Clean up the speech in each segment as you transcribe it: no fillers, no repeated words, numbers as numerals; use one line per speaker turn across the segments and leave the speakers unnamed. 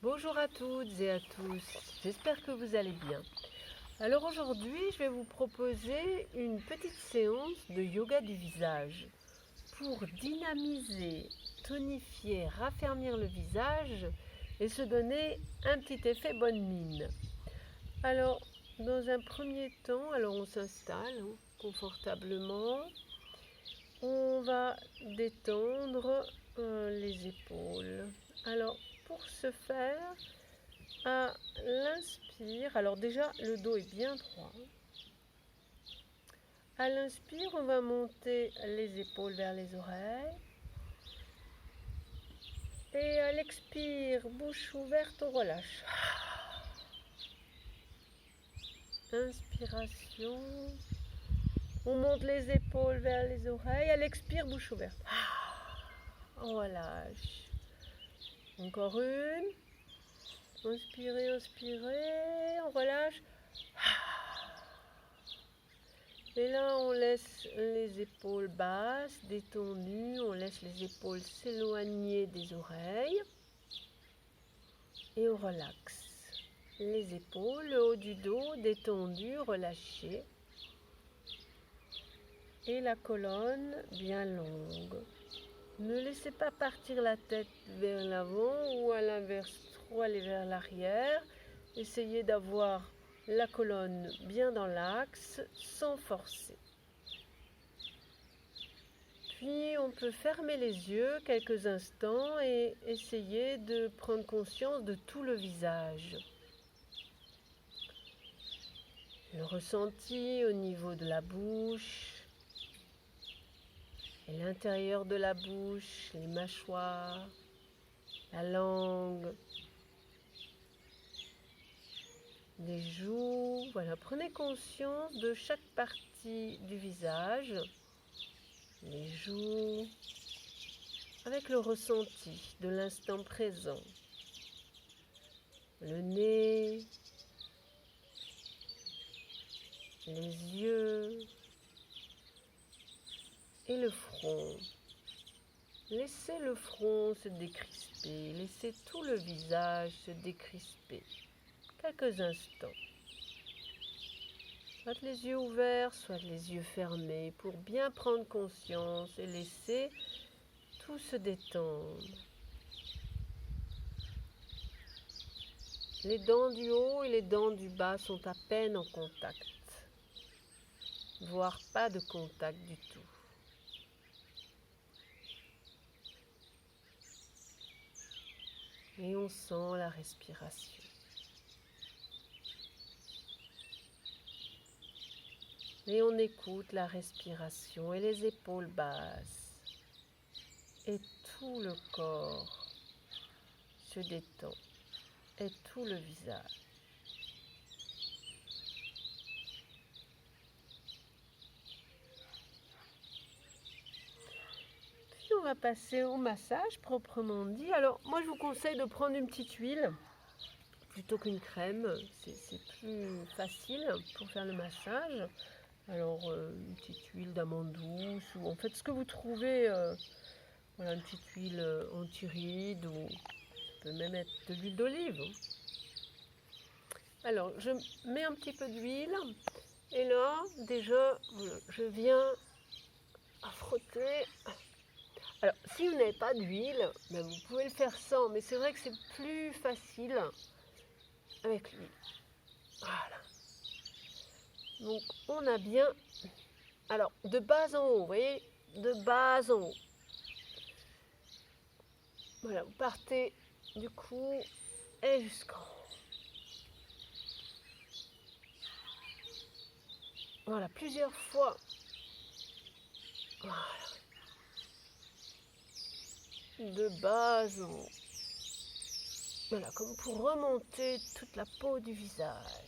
Bonjour à toutes et à tous, j'espère que vous allez bien. Alors aujourd'hui, je vais vous proposer une petite séance de yoga du visage pour dynamiser, tonifier, raffermir le visage et se donner un petit effet bonne mine. Alors, dans un premier temps, on s'installe confortablement. On va détendre les épaules. Alors, pour ce faire, à l'inspire, alors déjà le dos est bien droit. À l'inspire, on va monter les épaules vers les oreilles. Et à l'expire, bouche ouverte, on relâche. Inspiration. On monte les épaules vers les oreilles. À l'expire, bouche ouverte. On relâche. Encore une. Inspirez, inspirez. On relâche. Et là, on laisse les épaules basses, détendues. On laisse les épaules s'éloigner des oreilles. Et on relaxe. Les épaules, le haut du dos détendu, relâché. Et la colonne bien longue. Ne laissez pas partir la tête vers l'avant ou à l'inverse, trop aller vers l'arrière. Essayez d'avoir la colonne bien dans l'axe sans forcer. Puis on peut fermer les yeux quelques instants et essayer de prendre conscience de tout le visage. Le ressenti au niveau de la bouche et l'intérieur de la bouche, les mâchoires, la langue, les joues. Voilà, prenez conscience de chaque partie du visage, les joues, avec le ressenti de l'instant présent. Le nez, les yeux et le front. Laissez le front se décrisper, laissez tout le visage se décrisper. Quelques instants. Soit les yeux ouverts, soit les yeux fermés, pour bien prendre conscience et laisser tout se détendre. Les dents du haut et les dents du bas sont à peine en contact, voire pas de contact du tout. Et on sent la respiration. Et on écoute la respiration et les épaules basses. Et tout le corps se détend. Et tout le visage. Puis on va passer au massage proprement dit. Alors moi je vous conseille de prendre une petite huile plutôt qu'une crème. C'est plus facile pour faire le massage. Alors une petite huile d'amande douce ou en fait ce que vous trouvez, voilà, une petite huile anti-rides ou ça peut même être de l'huile d'olive. Alors je mets un petit peu d'huile et là déjà je viens à frotter. Alors si vous n'avez pas d'huile, ben, vous pouvez le faire sans, mais c'est vrai que c'est plus facile avec l'huile. Voilà. Donc on a bien, alors de bas en haut, vous voyez, de bas en haut. Voilà, vous partez du cou et jusqu'en haut. Voilà, plusieurs fois. Voilà. De bas en haut. Voilà, comme pour remonter toute la peau du visage.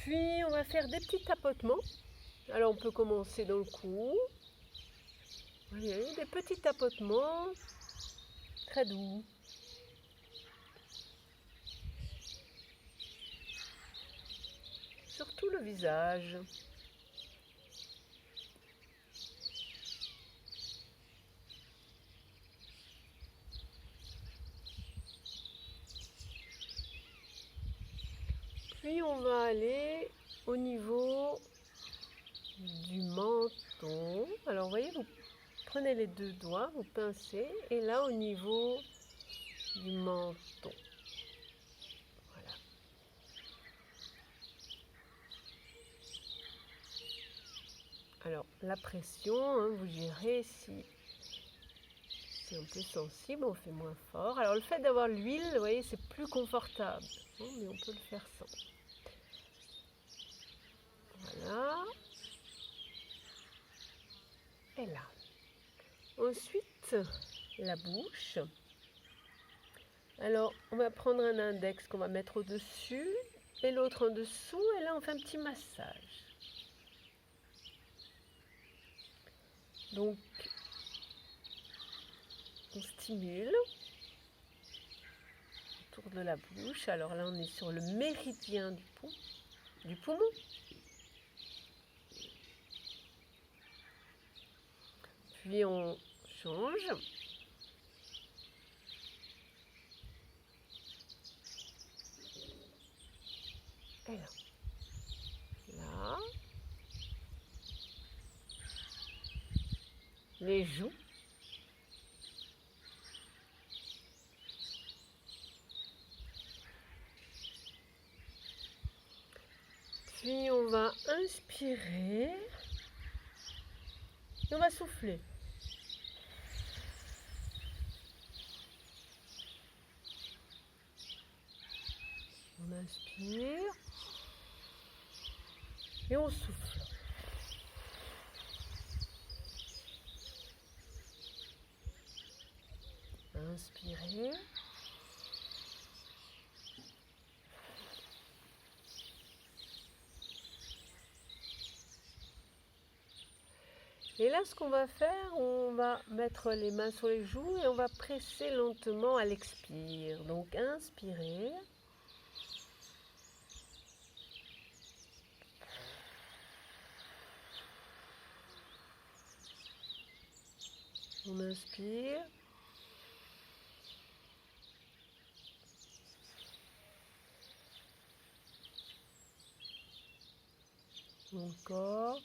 Puis on va faire des petits tapotements. Alors on peut commencer dans le cou. Vous voyez, des petits tapotements très doux. Sur tout le visage. Puis on va aller au niveau du menton. Alors vous voyez, vous prenez les deux doigts, vous pincez, et là au niveau du menton. Voilà. Alors la pression, hein, vous gérez si c'est un peu sensible, on fait moins fort. Alors le fait d'avoir l'huile, vous voyez, c'est plus confortable, hein, mais on peut le faire sans. Voilà. Et là. Ensuite, la bouche. Alors, on va prendre un index qu'on va mettre au-dessus et l'autre en dessous. Et là, on fait un petit massage. Donc, on stimule autour de la bouche. Alors là, on est sur le méridien du poumon. Puis, on change. Et là. Là. Les joues. Puis on va inspirer et on va souffler. On inspire et on souffle. Inspirez. Et là, ce qu'on va faire, on va mettre les mains sur les joues et on va presser lentement à l'expire. Donc, inspirez. On inspire. Encore.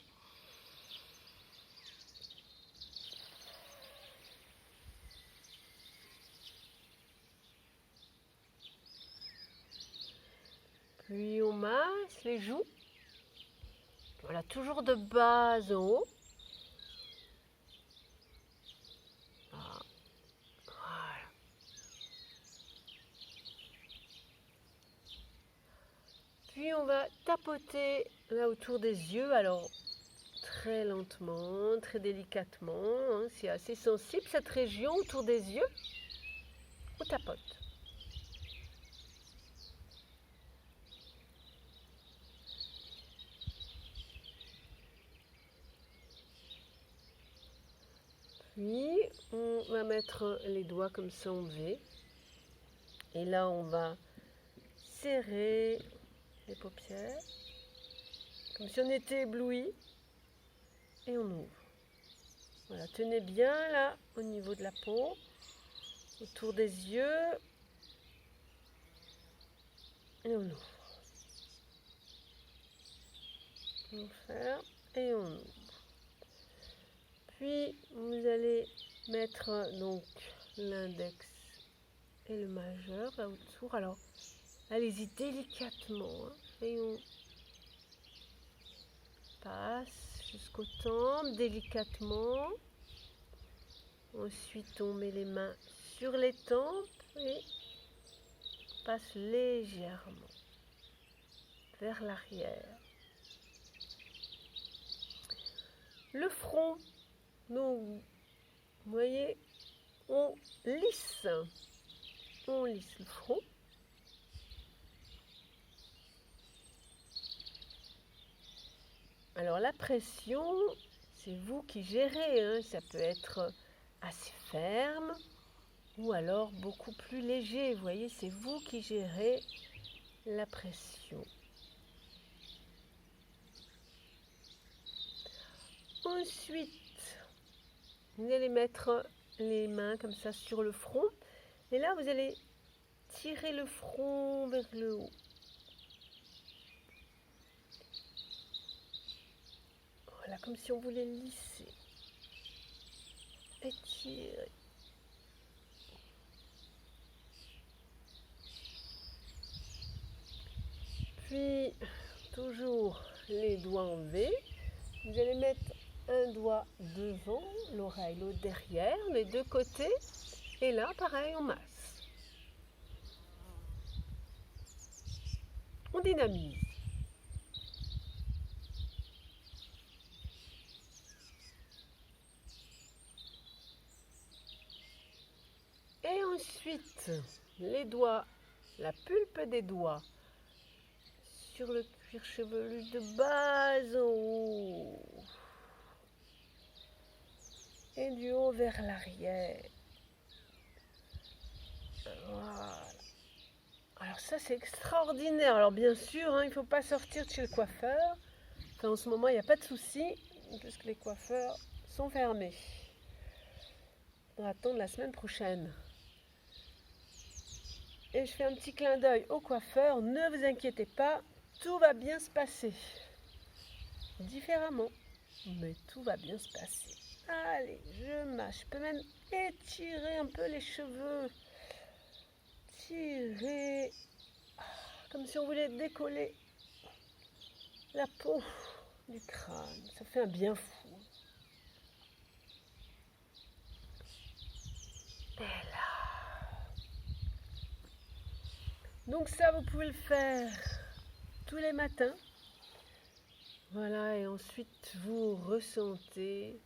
Puis on masse les joues. Voilà, toujours de bas en haut. Voilà. Puis on va tapoter là autour des yeux. Alors très lentement, très délicatement. Hein, c'est assez sensible cette région autour des yeux. On tapote. Puis, on va mettre les doigts comme ça en V. Et là, on va serrer les paupières, comme si on était ébloui. Et on ouvre. Voilà, tenez bien là, au niveau de la peau, autour des yeux. Et on ouvre. On ferme et on ouvre. Puis, vous allez mettre donc l'index et le majeur là autour. Alors, allez-y délicatement, hein, et on passe jusqu'au temple délicatement. Ensuite, on met les mains sur les tempes et passe légèrement vers l'arrière. Le front, donc, vous voyez, on lisse le front. Alors la pression, c'est vous qui gérez, hein. Ça peut être assez ferme ou alors beaucoup plus léger. Vous voyez, c'est vous qui gérez la pression. Ensuite, vous allez mettre les mains comme ça sur le front. Et là, vous allez tirer le front vers le haut. Voilà, comme si on voulait lisser. Étirer. Puis, toujours les doigts en V. Vous allez mettre un doigt devant l'oreille, l'autre derrière, les deux côtés. Et là, pareil, on masse. On dynamise. Et ensuite, les doigts, la pulpe des doigts sur le cuir chevelu de bas en haut. Et du haut vers l'arrière. Voilà. Alors ça, c'est extraordinaire. Alors bien sûr, il ne faut pas sortir de chez le coiffeur. Enfin, en ce moment, il n'y a pas de souci, puisque les coiffeurs sont fermés. On va attendre la semaine prochaine. Et je fais un petit clin d'œil au coiffeur. Ne vous inquiétez pas, tout va bien se passer. Différemment, mais tout va bien se passer. Allez, je mâche. Je peux même étirer un peu les cheveux. Tirer. Comme si on voulait décoller la peau du crâne. Ça fait un bien fou. Et là. Donc ça, vous pouvez le faire tous les matins. Voilà, et ensuite vous ressentez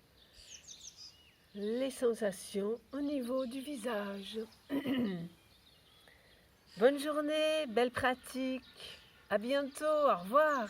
les sensations au niveau du visage. Bonne journée, belle pratique. À bientôt, au revoir.